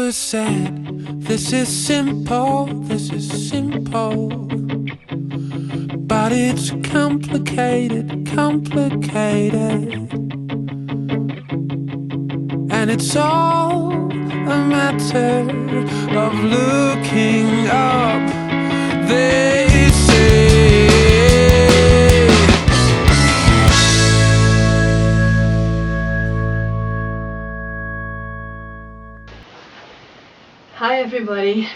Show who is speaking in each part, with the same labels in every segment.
Speaker 1: was said, this is simple, but it's complicated, and it's all a matter of looking up, they say.
Speaker 2: Hi everybody,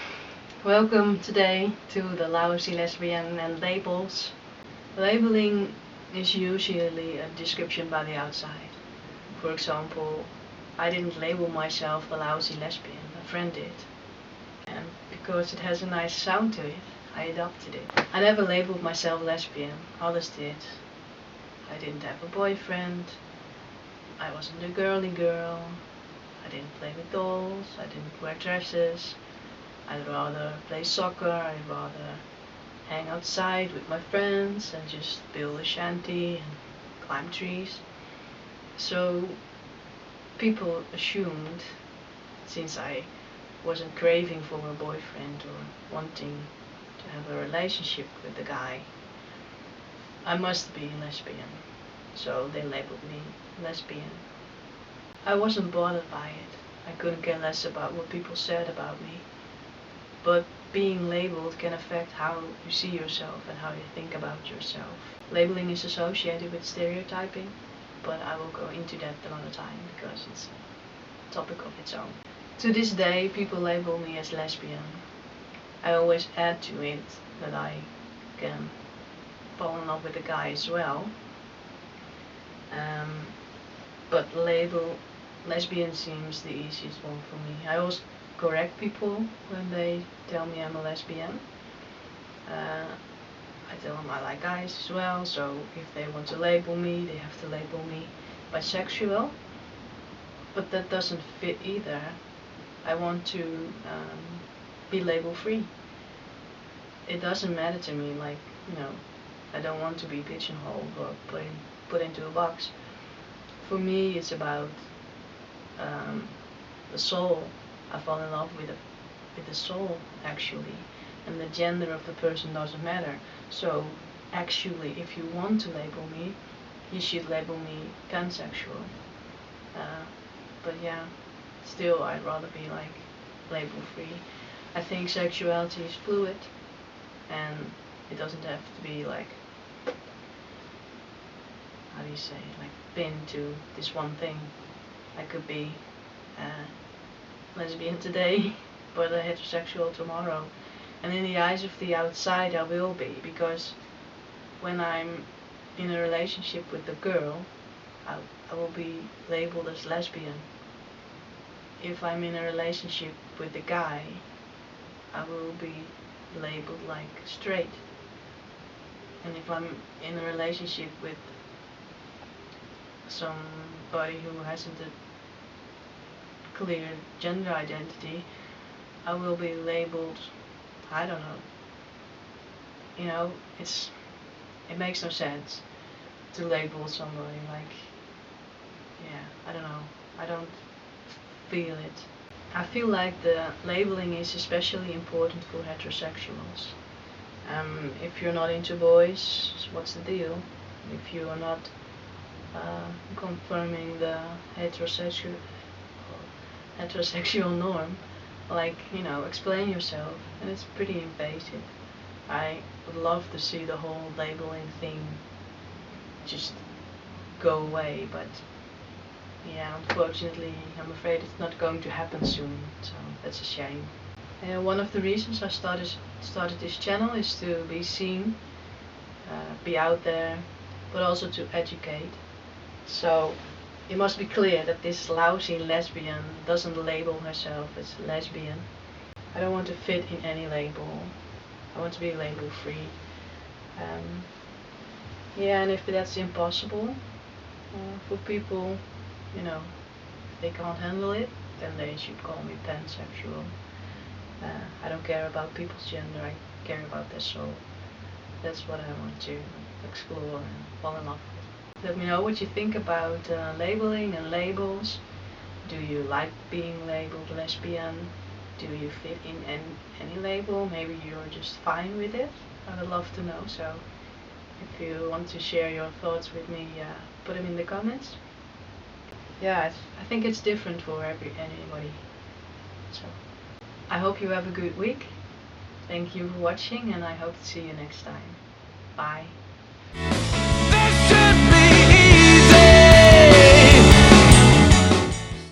Speaker 2: welcome today to the Lousy Lesbian and labels. Labeling is usually a description by the outside. For example, I didn't label myself a lousy lesbian, a friend did. And because it has a nice sound to it, I adopted it. I never labeled myself lesbian, others did. I didn't have a boyfriend, I wasn't a girly girl, I didn't play with dolls, I didn't wear dresses. I'd rather play soccer, I'd rather hang outside with my friends and just build a shanty and climb trees. So people assumed, since I wasn't craving for a boyfriend or wanting to have a relationship with the guy, I must be lesbian. So they labeled me lesbian. I wasn't bothered by it. I couldn't care less about what people said about me. But being labeled can affect how you see yourself and how you think about yourself. Labeling is associated with stereotyping, but I will go into that another time because it's a topic of its own. To this day, people label me as lesbian. I always add to it that I can fall in love with a guy as well. But label lesbian seems the easiest one for me. I always correct people when they tell me I'm a lesbian. I tell them I like guys as well, so if they want to label me, they have to label me bisexual. But that doesn't fit either. I want to be label free. It doesn't matter to me, like, I don't want to be pigeonholed or put into a box. For me, it's about the soul. I fall in love with the soul, actually, and the gender of the person doesn't matter. So actually, if you want to label me, you should label me pansexual. But yeah, still I'd rather be like label free. I think sexuality is fluid, and it doesn't have to be like, how do you say, like pinned to this one thing. I could be lesbian today, but a heterosexual tomorrow. And in the eyes of the outside, I will be, because when I'm in a relationship with the girl, I will be labeled as lesbian. If I'm in a relationship with the guy, I will be labeled like straight. And if I'm in a relationship with somebody who hasn't a clear gender identity, I will be labeled, I don't know. It makes no sense to label somebody like, I don't know. I don't feel it. I feel like the labeling is especially important for heterosexuals. If you're not into boys, what's the deal? If you are not confirming the heterosexual norm, like, explain yourself. And it's pretty invasive. I would love to see the whole labeling thing just go away, but yeah, unfortunately, I'm afraid it's not going to happen soon, so that's a shame. One of the reasons I started this channel is to be seen, be out there, but also to educate. So it must be clear that this lousy lesbian doesn't label herself as lesbian. I don't want to fit in any label. I want to be label free. And if that's impossible for people, if they can't handle it, then they should call me pansexual. I don't care about people's gender, I care about their soul. That's what I want to explore and fall in love with. Let me know what you think about labeling and labels. Do you like being labeled lesbian? Do you fit in any label? Maybe you're just fine with it. I would love to know. So if you want to share your thoughts with me, put them in the comments. Yeah, I think it's different for anybody. So I hope you have a good week. Thank you for watching, and I hope to see you next time. Bye.